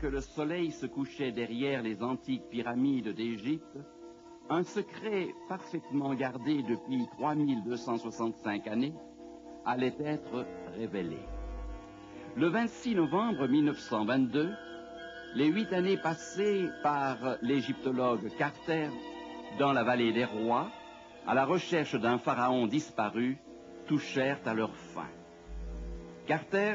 que le soleil se couchait derrière les antiques pyramides d'Égypte, un secret parfaitement gardé depuis 3265 années allait être révélé. Le 26 novembre 1922, les 8 années passées par l'égyptologue Carter dans la vallée des rois, à la recherche d'un pharaon disparu, touchèrent à leur fin. Carter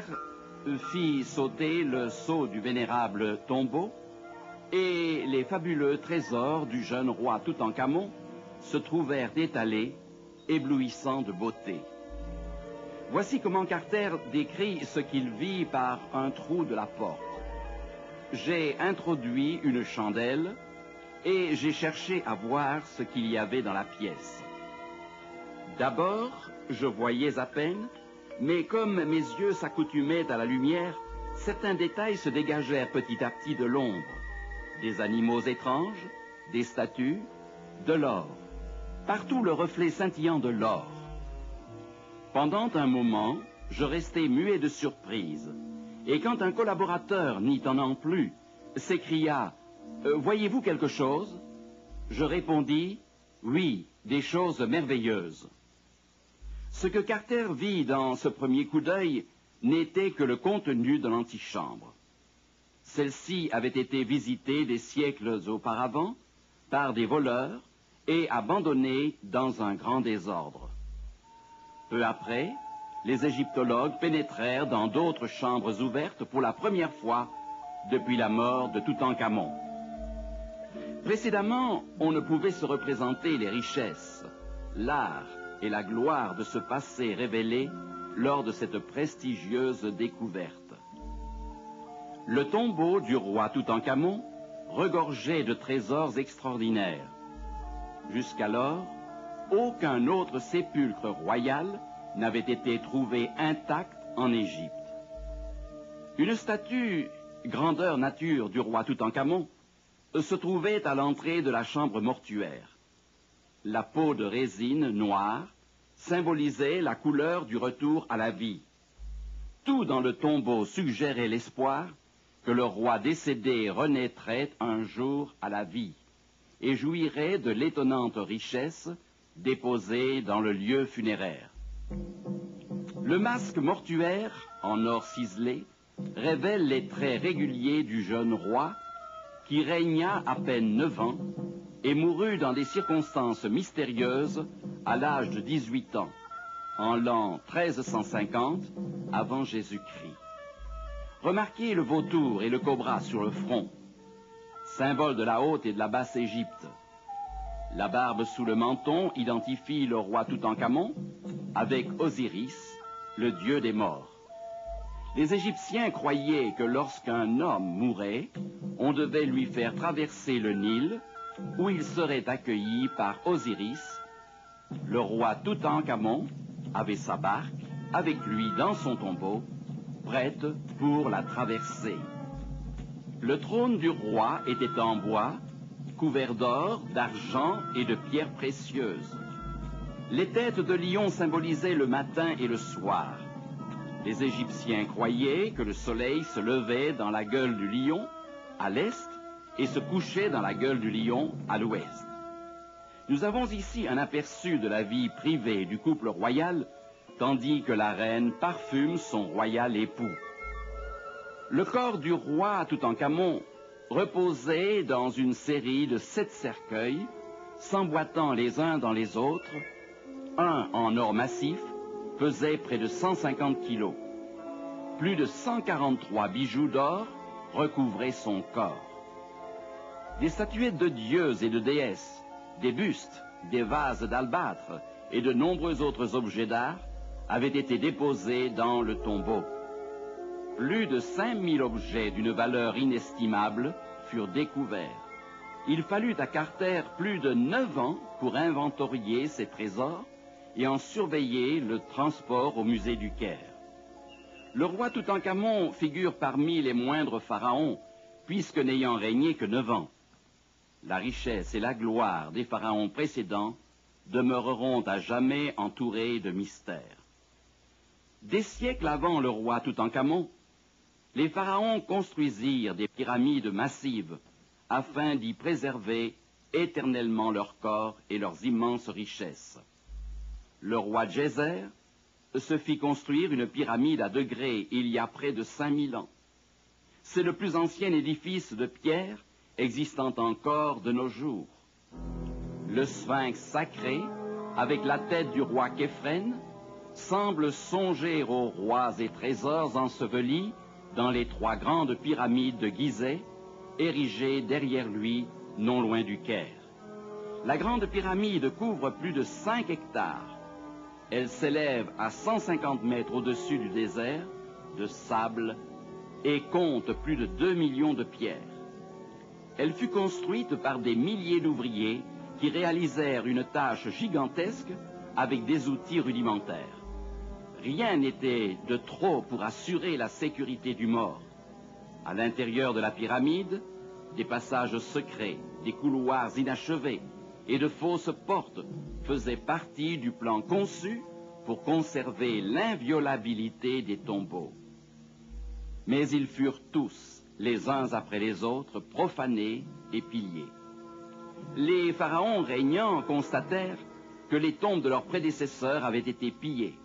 fit sauter le sceau du vénérable tombeau et les fabuleux trésors du jeune roi Toutankhamon se trouvèrent étalés, éblouissants de beauté. Voici comment Carter décrit ce qu'il vit par un trou de la porte. J'ai introduit une chandelle et j'ai cherché à voir ce qu'il y avait dans la pièce. D'abord, je voyais à peine, mais comme mes yeux s'accoutumaient à la lumière, certains détails se dégagèrent petit à petit de l'ombre. Des animaux étranges, des statues, de l'or. Partout le reflet scintillant de l'or. Pendant un moment, je restai muet de surprise. Et quand un collaborateur, n'y tenant plus, s'écria « Voyez-vous quelque chose ?» Je répondis « Oui, des choses merveilleuses. » Ce que Carter vit dans ce premier coup d'œil n'était que le contenu de l'antichambre. Celle-ci avait été visitée des siècles auparavant par des voleurs et abandonnée dans un grand désordre. Peu après, les égyptologues pénétrèrent dans d'autres chambres ouvertes pour la première fois depuis la mort de Toutankhamon. Précédemment, on ne pouvait se représenter les richesses, l'art et la gloire de ce passé révélé lors de cette prestigieuse découverte. Le tombeau du roi Toutankhamon regorgeait de trésors extraordinaires. Jusqu'alors, aucun autre sépulcre royal n'avait été trouvé intact en Égypte. Une statue grandeur nature du roi Toutankhamon se trouvait à l'entrée de la chambre mortuaire. La peau de résine noire symbolisait la couleur du retour à la vie. Tout dans le tombeau suggérait l'espoir que le roi décédé renaîtrait un jour à la vie et jouirait de l'étonnante richesse déposée dans le lieu funéraire. Le masque mortuaire, en or ciselé, révèle les traits réguliers du jeune roi qui régna à peine 9 ans et mourut dans des circonstances mystérieuses à l'âge de 18 ans, en l'an 1350 avant Jésus-Christ. Remarquez le vautour et le cobra sur le front, symbole de la haute et de la basse Égypte. La barbe sous le menton identifie le roi Toutankhamon avec Osiris, le dieu des morts. Les Égyptiens croyaient que lorsqu'un homme mourait, on devait lui faire traverser le Nil, où il serait accueilli par Osiris. Le roi Toutankhamon avait sa barque avec lui dans son tombeau, prête pour la traversée. Le trône du roi était en bois, couvert d'or, d'argent et de pierres précieuses. Les têtes de lion symbolisaient le matin et le soir. Les Égyptiens croyaient que le soleil se levait dans la gueule du lion, à l'est, et se couchait dans la gueule du lion, à l'ouest. Nous avons ici un aperçu de la vie privée du couple royal, tandis que la reine parfume son royal époux. Le corps du roi Toutankhamon reposait dans une série de 7 cercueils, s'emboîtant les uns dans les autres. Un en or massif pesait près de 150 kilos. Plus de 143 bijoux d'or recouvraient son corps. Des statuettes de dieux et de déesses, des bustes, des vases d'albâtre et de nombreux autres objets d'art avaient été déposés dans le tombeau. Plus de 5000 objets d'une valeur inestimable furent découverts. Il fallut à Carter plus de 9 ans pour inventorier ces trésors et en surveiller le transport au musée du Caire. Le roi Toutankhamon figure parmi les moindres pharaons, puisque n'ayant régné que 9 ans. La richesse et la gloire des pharaons précédents demeureront à jamais entourées de mystères. Des siècles avant le roi Toutankhamon, les pharaons construisirent des pyramides massives afin d'y préserver éternellement leur corps et leurs immenses richesses. Le roi Djéser se fit construire une pyramide à degrés il y a près de 5000 ans. C'est le plus ancien édifice de pierre existant encore de nos jours. Le sphinx sacré, avec la tête du roi Képhren, semble songer aux rois et trésors ensevelis dans les 3 grandes pyramides de Gizeh, érigées derrière lui, non loin du Caire. La grande pyramide couvre plus de 5 hectares. Elle s'élève à 150 mètres au-dessus du désert, de sable, et compte plus de 2 millions de pierres. Elle fut construite par des milliers d'ouvriers qui réalisèrent une tâche gigantesque avec des outils rudimentaires. Rien n'était de trop pour assurer la sécurité du mort. À l'intérieur de la pyramide, des passages secrets, des couloirs inachevés et de fausses portes faisaient partie du plan conçu pour conserver l'inviolabilité des tombeaux. Mais ils furent tous, les uns après les autres, profanés et pillés. Les pharaons régnants constatèrent que les tombes de leurs prédécesseurs avaient été pillées.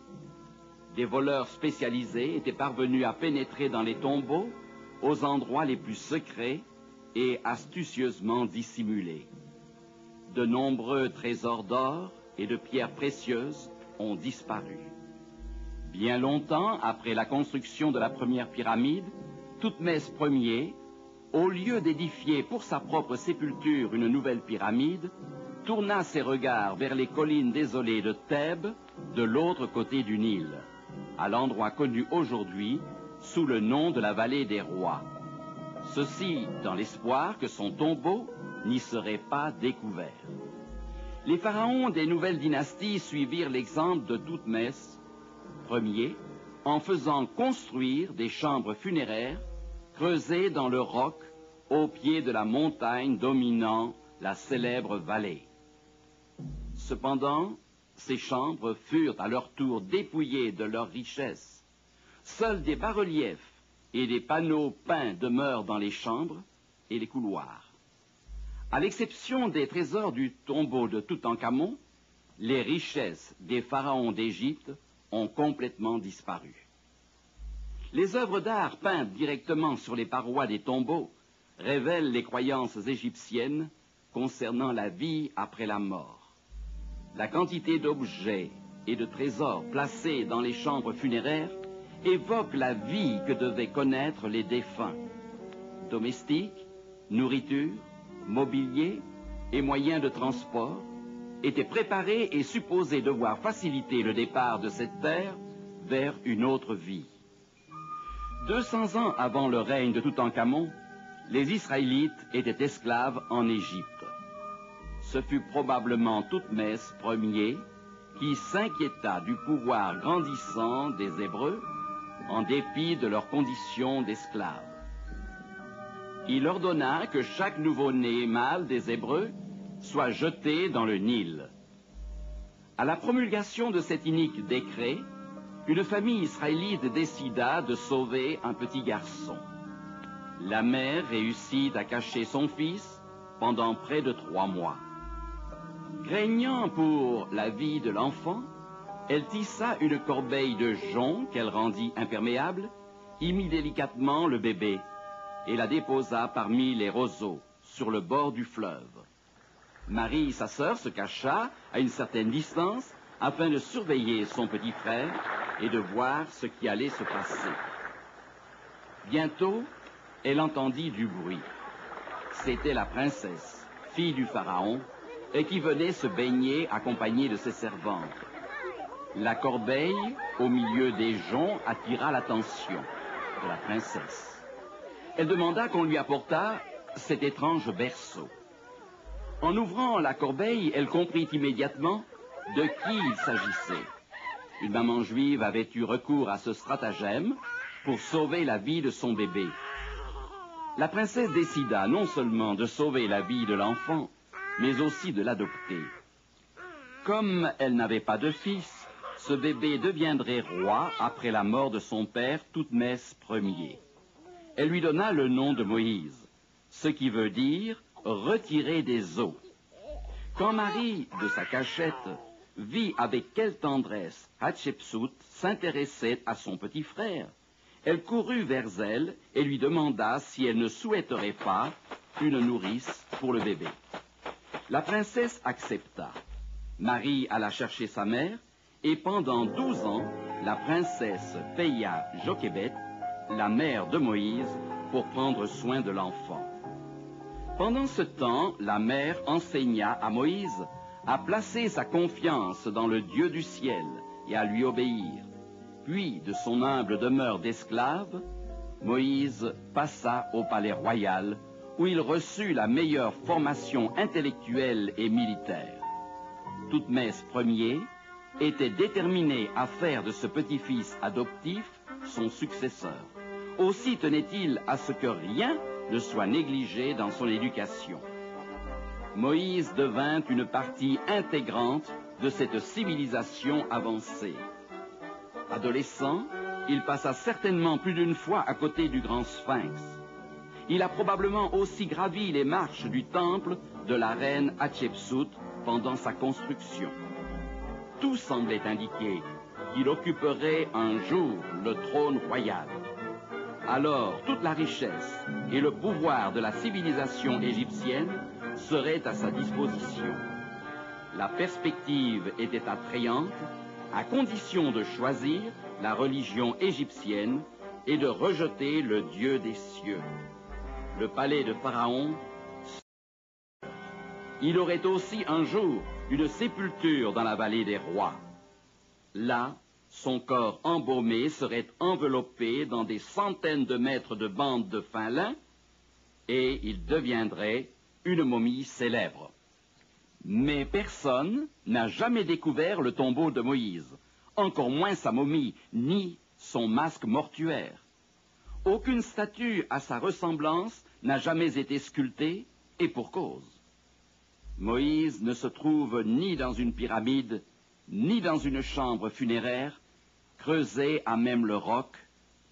Des voleurs spécialisés étaient parvenus à pénétrer dans les tombeaux aux endroits les plus secrets et astucieusement dissimulés. De nombreux trésors d'or et de pierres précieuses ont disparu. Bien longtemps après la construction de la première pyramide, Thoutmès Ier, au lieu d'édifier pour sa propre sépulture une nouvelle pyramide, tourna ses regards vers les collines désolées de Thèbes, de l'autre côté du Nil, à l'endroit connu aujourd'hui sous le nom de la vallée des rois. Ceci dans l'espoir que son tombeau n'y serait pas découvert. Les pharaons des nouvelles dynasties suivirent l'exemple de Thoutmès Ier en faisant construire des chambres funéraires creusées dans le roc au pied de la montagne dominant la célèbre vallée. Cependant, ces chambres furent à leur tour dépouillées de leurs richesses. Seuls des bas-reliefs et des panneaux peints demeurent dans les chambres et les couloirs. À l'exception des trésors du tombeau de Toutankhamon, les richesses des pharaons d'Égypte ont complètement disparu. Les œuvres d'art peintes directement sur les parois des tombeaux révèlent les croyances égyptiennes concernant la vie après la mort. La quantité d'objets et de trésors placés dans les chambres funéraires évoque la vie que devaient connaître les défunts. Domestiques, nourriture, mobilier et moyens de transport étaient préparés et supposés devoir faciliter le départ de cette terre vers une autre vie. 200 ans avant le règne de Toutankhamon, les Israélites étaient esclaves en Égypte. Ce fut probablement Thoutmès Ier qui s'inquiéta du pouvoir grandissant des Hébreux en dépit de leurs conditions d'esclaves. Il ordonna que chaque nouveau-né mâle des Hébreux soit jeté dans le Nil. À la promulgation de cet inique décret, une famille israélite décida de sauver un petit garçon. La mère réussit à cacher son fils pendant près de 3 mois. Craignant pour la vie de l'enfant, elle tissa une corbeille de jonc qu'elle rendit imperméable, y mit délicatement le bébé et la déposa parmi les roseaux, sur le bord du fleuve. Marie, sa sœur, se cacha à une certaine distance afin de surveiller son petit frère et de voir ce qui allait se passer. Bientôt, elle entendit du bruit. C'était la princesse, fille du pharaon, et qui venait se baigner accompagnée de ses servantes. La corbeille, au milieu des joncs, attira l'attention de la princesse. Elle demanda qu'on lui apportât cet étrange berceau. En ouvrant la corbeille, elle comprit immédiatement de qui il s'agissait. Une maman juive avait eu recours à ce stratagème pour sauver la vie de son bébé. La princesse décida non seulement de sauver la vie de l'enfant, mais aussi de l'adopter. Comme elle n'avait pas de fils, ce bébé deviendrait roi après la mort de son père Thoutmès Ier. elle lui donna le nom de Moïse, ce qui veut dire « retirer des eaux ». Quand Marie, de sa cachette, vit avec quelle tendresse Hatshepsut s'intéressait à son petit frère, elle courut vers elle et lui demanda si elle ne souhaiterait pas une nourrice pour le bébé. La princesse accepta. Marie alla chercher sa mère, et pendant 12 ans, la princesse paya Jochébed, la mère de Moïse, pour prendre soin de l'enfant. Pendant ce temps, la mère enseigna à Moïse à placer sa confiance dans le Dieu du ciel et à lui obéir. Puis, de son humble demeure d'esclave, Moïse passa au palais royal, où il reçut la meilleure formation intellectuelle et militaire. Thoutmès Ier était déterminé à faire de ce petit-fils adoptif son successeur. Aussi tenait-il à ce que rien ne soit négligé dans son éducation. Moïse devint une partie intégrante de cette civilisation avancée. Adolescent, il passa certainement plus d'une fois à côté du grand Sphinx. Il a probablement aussi gravi les marches du temple de la reine Hatshepsut pendant sa construction. Tout semblait indiquer qu'il occuperait un jour le trône royal. Alors toute la richesse et le pouvoir de la civilisation égyptienne seraient à sa disposition. La perspective était attrayante, à condition de choisir la religion égyptienne et de rejeter le Dieu des cieux. Le palais de Pharaon, il aurait aussi un jour une sépulture dans la vallée des rois. Là, son corps embaumé serait enveloppé dans des centaines de mètres de bandes de fin lin et il deviendrait une momie célèbre. Mais personne n'a jamais découvert le tombeau de Moïse, encore moins sa momie, ni son masque mortuaire. Aucune statue à sa ressemblance n'a jamais été sculptée, et pour cause. Moïse ne se trouve ni dans une pyramide, ni dans une chambre funéraire, creusée à même le roc,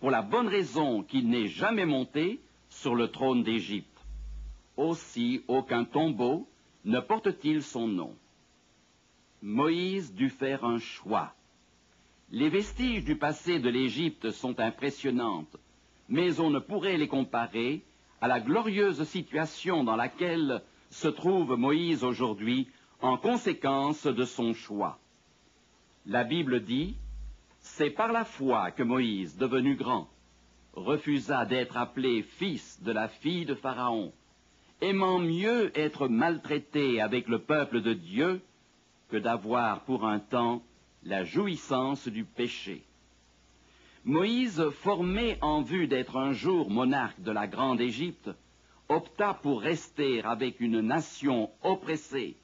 pour la bonne raison qu'il n'est jamais monté sur le trône d'Égypte. Aussi, aucun tombeau ne porte-t-il son nom. Moïse dut faire un choix. Les vestiges du passé de l'Égypte sont impressionnantes, mais on ne pourrait les comparer à la glorieuse situation dans laquelle se trouve Moïse aujourd'hui en conséquence de son choix. La Bible dit « C'est par la foi que Moïse, devenu grand, refusa d'être appelé fils de la fille de Pharaon, aimant mieux être maltraité avec le peuple de Dieu que d'avoir pour un temps la jouissance du péché. » Moïse, formé en vue d'être un jour monarque de la grande Égypte, opta pour rester avec une nation oppressée,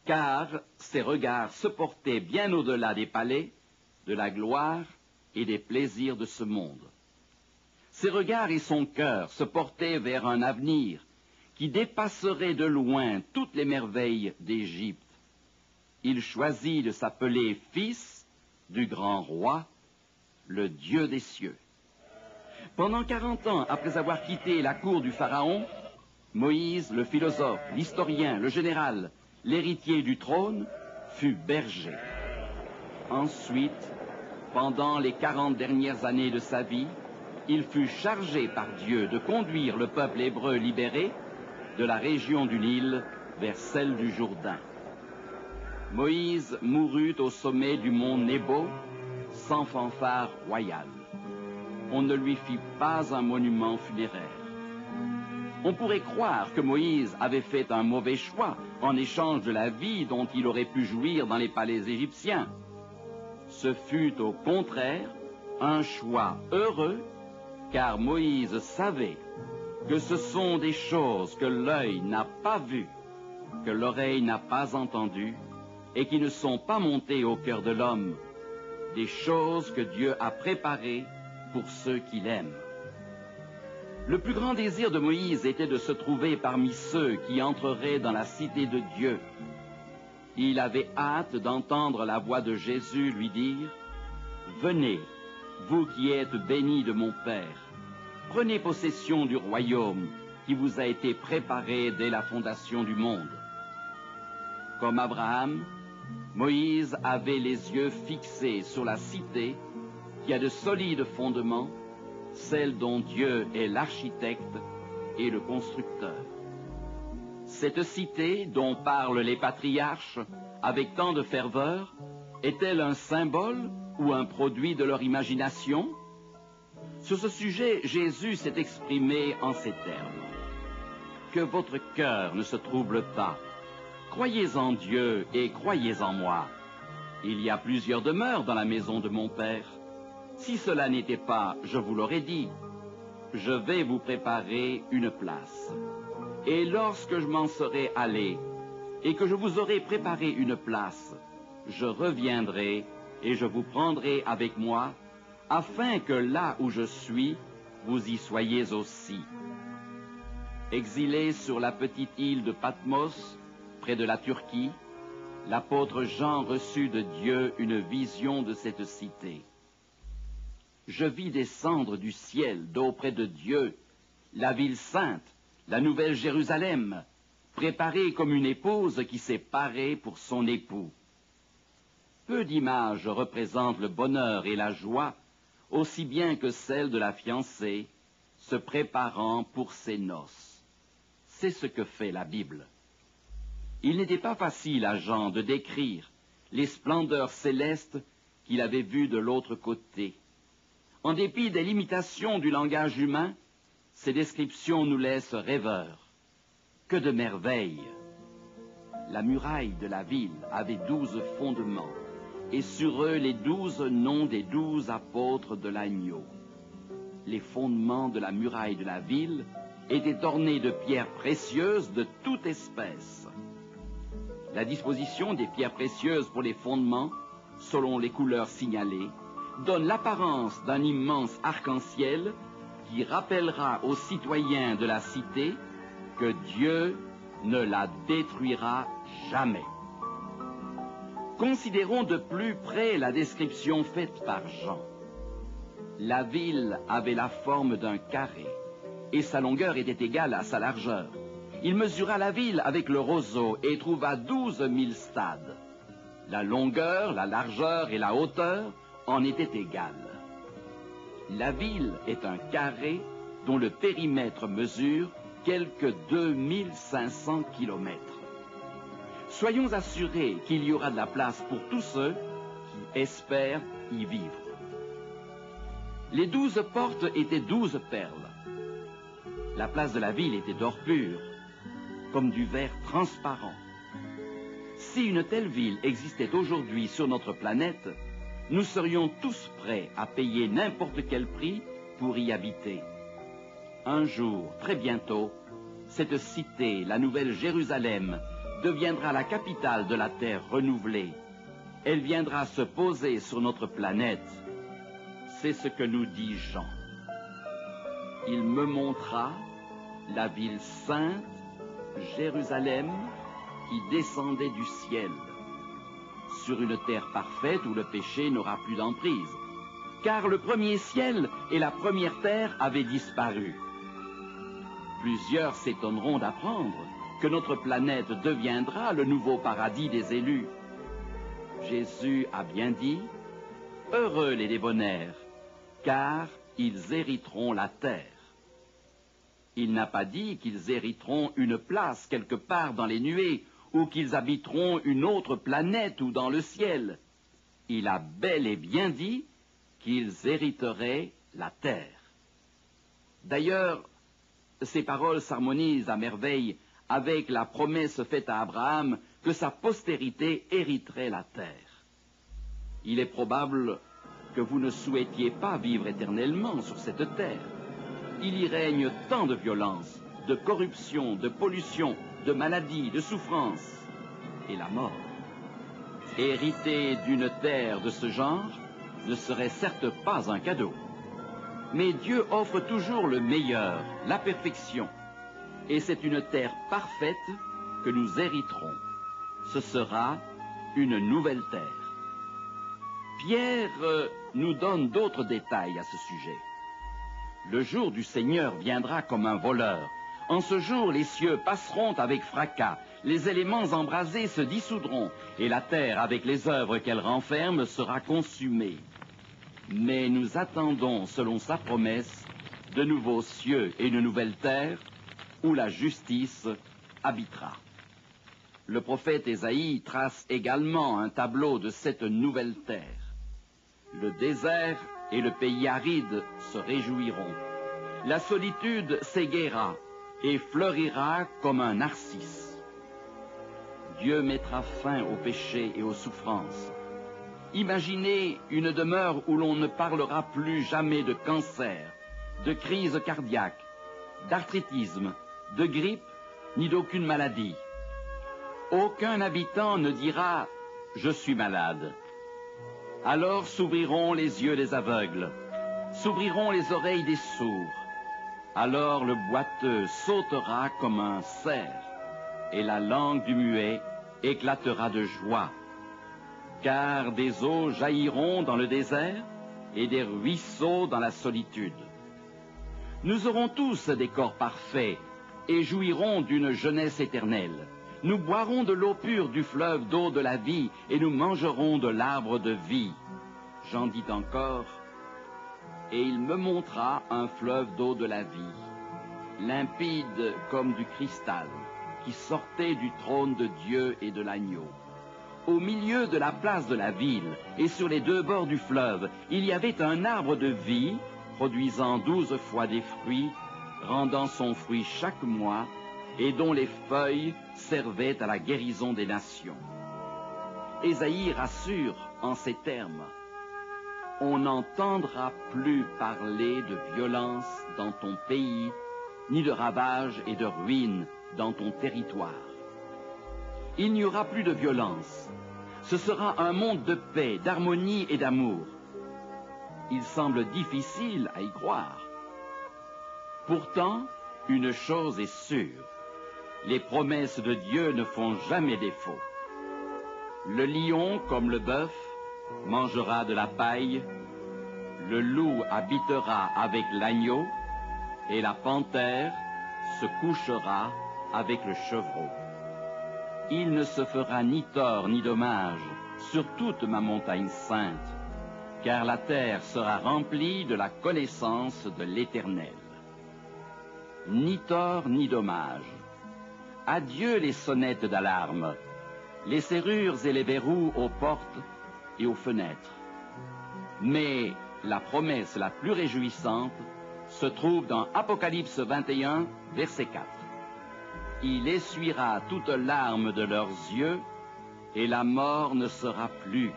car ses regards se portaient bien au-delà des palais, de la gloire et des plaisirs de ce monde. Ses regards et son cœur se portaient vers un avenir qui dépasserait de loin toutes les merveilles d'Égypte. Il choisit de s'appeler fils du grand roi, le Dieu des cieux. Pendant 40 ans après avoir quitté la cour du Pharaon, Moïse, le philosophe, l'historien, le général, l'héritier du trône, fut berger. Ensuite, pendant les 40 dernières années de sa vie, il fut chargé par Dieu de conduire le peuple hébreu libéré de la région du Nil vers celle du Jourdain. Moïse mourut au sommet du mont Nebo, sans fanfare royale. On ne lui fit pas un monument funéraire. On pourrait croire que Moïse avait fait un mauvais choix en échange de la vie dont il aurait pu jouir dans les palais égyptiens. Ce fut au contraire un choix heureux, car Moïse savait que ce sont des choses que l'œil n'a pas vues, que l'oreille n'a pas entendues, et qui ne sont pas montées au cœur de l'homme, des choses que Dieu a préparées pour ceux qui l'aiment. Le plus grand désir de Moïse était de se trouver parmi ceux qui entreraient dans la cité de Dieu. Il avait hâte d'entendre la voix de Jésus lui dire « Venez, vous qui êtes bénis de mon Père, Prenez possession du royaume qui vous a été préparé dès la fondation du monde. Comme Abraham, Moïse avait les yeux fixés sur la cité qui a de solides fondements, celle dont Dieu est l'architecte et le constructeur. Cette cité dont parlent les patriarches avec tant de ferveur, est-elle un symbole ou un produit de leur imagination? Sur ce sujet, Jésus s'est exprimé en ces termes. Que votre cœur ne se trouble pas. Croyez en Dieu et croyez en moi. Il y a plusieurs demeures dans la maison de mon Père. Si cela n'était pas, je vous l'aurais dit. Je vais vous préparer une place. Et lorsque je m'en serai allé, et que je vous aurai préparé une place, je reviendrai et je vous prendrai avec moi, afin que là où je suis, vous y soyez aussi. Exilé sur la petite île de Patmos, près de la Turquie, l'apôtre Jean reçut de Dieu une vision de cette cité. Je vis descendre du ciel, d'auprès de Dieu, la ville sainte, la nouvelle Jérusalem, préparée comme une épouse qui s'est parée pour son époux. Peu d'images représentent le bonheur et la joie, aussi bien que celle de la fiancée, se préparant pour ses noces. C'est ce que fait la Bible. Il n'était pas facile à Jean de décrire les splendeurs célestes qu'il avait vues de l'autre côté. En dépit des limitations du langage humain, ces descriptions nous laissent rêveurs. Que de merveilles! La muraille de la ville avait 12 fondements, et sur eux les 12 noms des 12 apôtres de l'agneau. Les fondements de la muraille de la ville étaient ornés de pierres précieuses de toute espèce. La disposition des pierres précieuses pour les fondements, selon les couleurs signalées, donne l'apparence d'un immense arc-en-ciel qui rappellera aux citoyens de la cité que Dieu ne la détruira jamais. Considérons de plus près la description faite par Jean. La ville avait la forme d'un carré, et sa longueur était égale à sa largeur. Il mesura la ville avec le roseau et trouva 12 000 stades. La longueur, la largeur et la hauteur en étaient égales. La ville est un carré dont le périmètre mesure quelques 2500 kilomètres. Soyons assurés qu'il y aura de la place pour tous ceux qui espèrent y vivre. Les 12 portes étaient 12 perles. La place de la ville était d'or pur, comme du verre transparent. Si une telle ville existait aujourd'hui sur notre planète, nous serions tous prêts à payer n'importe quel prix pour y habiter. Un jour, très bientôt, cette cité, la nouvelle Jérusalem, deviendra la capitale de la terre renouvelée. Elle viendra se poser sur notre planète. C'est ce que nous dit Jean. Il me montra la ville sainte, Jérusalem, qui descendait du ciel, sur une terre parfaite où le péché n'aura plus d'emprise, car le premier ciel et la première terre avaient disparu. Plusieurs s'étonneront d'apprendre que notre planète deviendra le nouveau paradis des élus. Jésus a bien dit, « Heureux les débonnaires, car ils hériteront la terre. » Il n'a pas dit qu'ils hériteront une place quelque part dans les nuées, ou qu'ils habiteront une autre planète ou dans le ciel. Il a bel et bien dit qu'ils hériteraient la terre. D'ailleurs, ces paroles s'harmonisent à merveille avec la promesse faite à Abraham que sa postérité hériterait la terre. Il est probable que vous ne souhaitiez pas vivre éternellement sur cette terre. Il y règne tant de violence, de corruption, de pollution, de maladie, de souffrance et la mort. Hériter d'une terre de ce genre ne serait certes pas un cadeau. Mais Dieu offre toujours le meilleur, la perfection. Et c'est une terre parfaite que nous hériterons. Ce sera une nouvelle terre. Pierre nous donne d'autres détails à ce sujet. Le jour du Seigneur viendra comme un voleur. En ce jour, les cieux passeront avec fracas, les éléments embrasés se dissoudront, et la terre, avec les œuvres qu'elle renferme, sera consumée. Mais nous attendons, selon sa promesse, de nouveaux cieux et de nouvelles terres, où la justice habitera. Le prophète Ésaïe trace également un tableau de cette nouvelle terre. Le désert et le pays aride se réjouiront. La solitude s'égaiera et fleurira comme un narcisse. Dieu mettra fin au péché et aux souffrances. Imaginez une demeure où l'on ne parlera plus jamais de cancer, de crise cardiaque, d'arthritisme, de grippe, ni d'aucune maladie. Aucun habitant ne dira « je suis malade ». Alors s'ouvriront les yeux des aveugles, s'ouvriront les oreilles des sourds. Alors le boiteux sautera comme un cerf, et la langue du muet éclatera de joie. Car des eaux jailliront dans le désert, et des ruisseaux dans la solitude. Nous aurons tous des corps parfaits, et jouirons d'une jeunesse éternelle. Nous boirons de l'eau pure du fleuve d'eau de la vie, et nous mangerons de l'arbre de vie. J'en dis encore, et il me montra un fleuve d'eau de la vie, limpide comme du cristal, qui sortait du trône de Dieu et de l'agneau. Au milieu de la place de la ville, et sur les deux bords du fleuve, il y avait un arbre de vie, produisant 12 fois des fruits, rendant son fruit chaque mois, et dont les feuilles servaient à la guérison des nations. Ésaïe rassure en ces termes: on n'entendra plus parler de violence dans ton pays, ni de ravages et de ruines dans ton territoire. Il n'y aura plus de violence. Ce sera un monde de paix, d'harmonie et d'amour. Il semble difficile à y croire. Pourtant, une chose est sûre, les promesses de Dieu ne font jamais défaut. Le lion, comme le bœuf, mangera de la paille, le loup habitera avec l'agneau, et la panthère se couchera avec le chevreau. Il ne se fera ni tort ni dommage sur toute ma montagne sainte, car la terre sera remplie de la connaissance de l'Éternel. Ni tort ni dommage. Adieu les sonnettes d'alarme, les serrures et les verrous aux portes et aux fenêtres. Mais la promesse la plus réjouissante se trouve dans Apocalypse 21, verset 4. Il essuiera toute larme de leurs yeux, et la mort ne sera plus.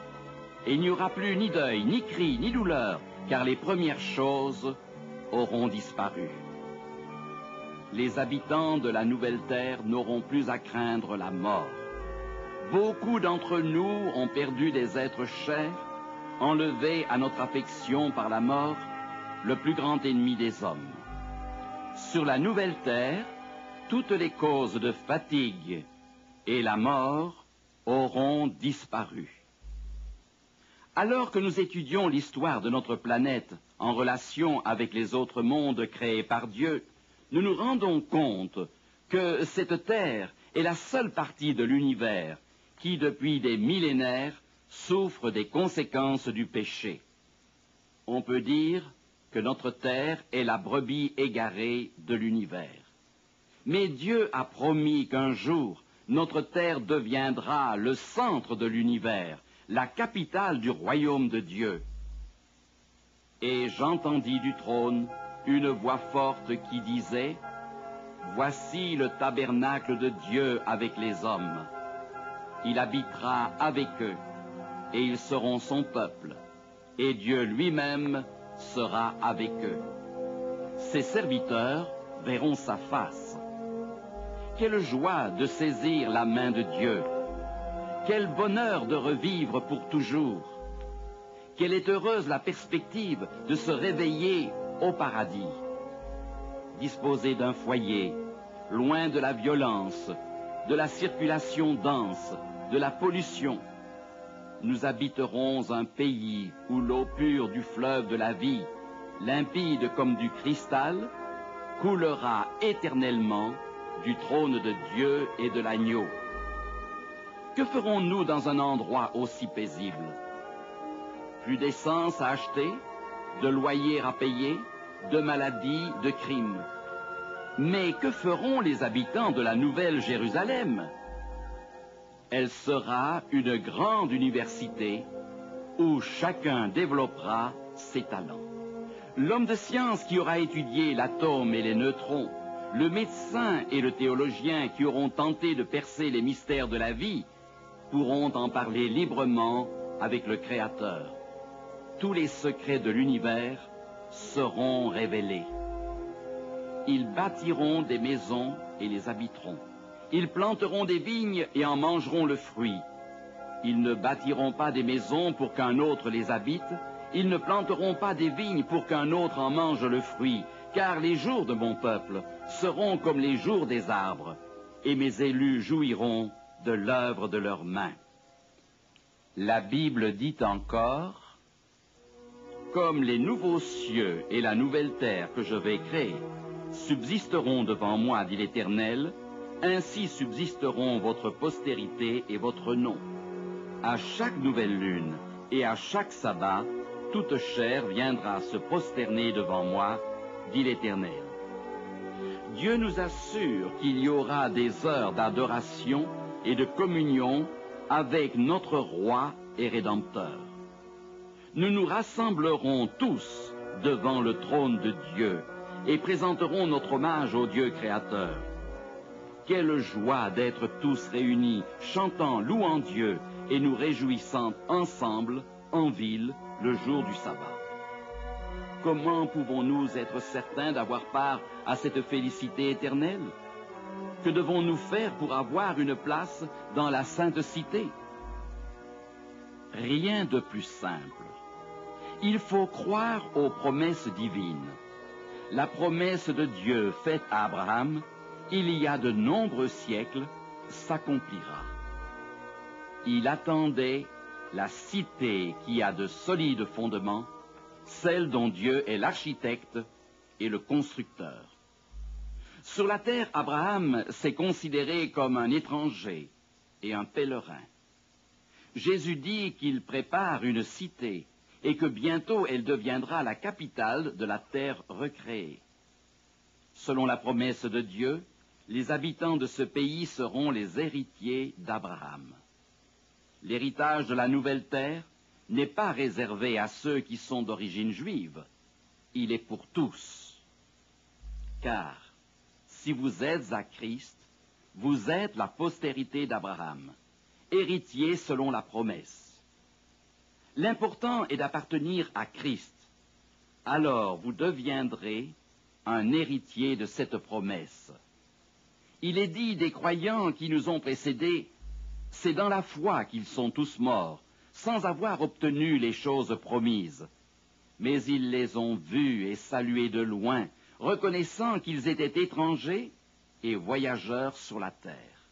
Et il n'y aura plus ni deuil, ni cri, ni douleur, car les premières choses auront disparu. Les habitants de la nouvelle terre n'auront plus à craindre la mort. Beaucoup d'entre nous ont perdu des êtres chers, enlevés à notre affection par la mort, le plus grand ennemi des hommes. Sur la nouvelle terre, toutes les causes de fatigue et la mort auront disparu. Alors que nous étudions l'histoire de notre planète en relation avec les autres mondes créés par Dieu, nous nous rendons compte que cette terre est la seule partie de l'univers qui, depuis des millénaires, souffre des conséquences du péché. On peut dire que notre terre est la brebis égarée de l'univers. Mais Dieu a promis qu'un jour, notre terre deviendra le centre de l'univers, la capitale du royaume de Dieu. Et j'entendis du trône une voix forte qui disait: voici le tabernacle de Dieu avec les hommes. Il habitera avec eux, et ils seront son peuple, et Dieu lui-même sera avec eux. Ses serviteurs verront sa face. Quelle joie de saisir la main de Dieu! Quel bonheur de revivre pour toujours! Quelle est heureuse la perspective de se réveiller au paradis! Disposer d'un foyer, loin de la violence, de la circulation dense, de la pollution, nous habiterons un pays où l'eau pure du fleuve de la vie limpide comme du cristal, coulera éternellement du trône de Dieu et de l'agneau. Que ferons-nous dans un endroit aussi paisible? Plus d'essence à acheter, de loyer à payer, de maladies, de crimes. Mais que feront les habitants de la Nouvelle Jérusalem? Elle sera une grande université où chacun développera ses talents. L'homme de science qui aura étudié l'atome et les neutrons, le médecin et le théologien qui auront tenté de percer les mystères de la vie, pourront en parler librement avec le Créateur. Tous les secrets de l'univers seront révélés. Ils bâtiront des maisons et les habiteront. Ils planteront des vignes et en mangeront le fruit. Ils ne bâtiront pas des maisons pour qu'un autre les habite. Ils ne planteront pas des vignes pour qu'un autre en mange le fruit. Car les jours de mon peuple seront comme les jours des arbres, et mes élus jouiront de l'œuvre de leurs mains. La Bible dit encore, « Comme les nouveaux cieux et la nouvelle terre que je vais créer subsisteront devant moi, dit l'Éternel, ainsi subsisteront votre postérité et votre nom. À chaque nouvelle lune et à chaque sabbat, toute chair viendra se prosterner devant moi, dit l'Éternel. » Dieu nous assure qu'il y aura des heures d'adoration et de communion avec notre Roi et Rédempteur. Nous nous rassemblerons tous devant le trône de Dieu et présenterons notre hommage au Dieu créateur. Quelle joie d'être tous réunis, chantant, louant Dieu et nous réjouissant ensemble en ville le jour du sabbat. Comment pouvons-nous être certains d'avoir part à cette félicité éternelle? Que devons-nous faire pour avoir une place dans la sainte cité? Rien de plus simple. Il faut croire aux promesses divines. La promesse de Dieu faite à Abraham, il y a de nombreux siècles, s'accomplira. Il attendait la cité qui a de solides fondements, celle dont Dieu est l'architecte et le constructeur. Sur la terre, Abraham s'est considéré comme un étranger et un pèlerin. Jésus dit qu'il prépare une cité et que bientôt elle deviendra la capitale de la terre recréée. Selon la promesse de Dieu, les habitants de ce pays seront les héritiers d'Abraham. L'héritage de la nouvelle terre n'est pas réservé à ceux qui sont d'origine juive, il est pour tous. Car si vous êtes à Christ, vous êtes la postérité d'Abraham, héritier selon la promesse. L'important est d'appartenir à Christ. Alors vous deviendrez un héritier de cette promesse. Il est dit des croyants qui nous ont précédés, c'est dans la foi qu'ils sont tous morts, sans avoir obtenu les choses promises. Mais ils les ont vus et salués de loin, reconnaissant qu'ils étaient étrangers et voyageurs sur la terre.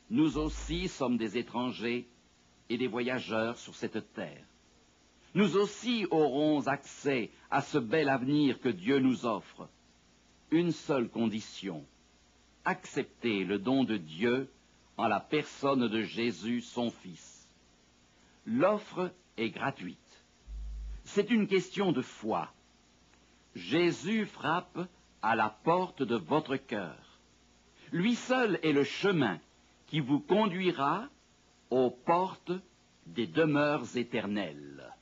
Nous aussi sommes des étrangers et des voyageurs sur cette terre. Nous aussi aurons accès à ce bel avenir que Dieu nous offre. Une seule condition, accepter le don de Dieu en la personne de Jésus, son Fils. L'offre est gratuite. C'est une question de foi. Jésus frappe à la porte de votre cœur. Lui seul est le chemin qui vous conduira aux portes des demeures éternelles.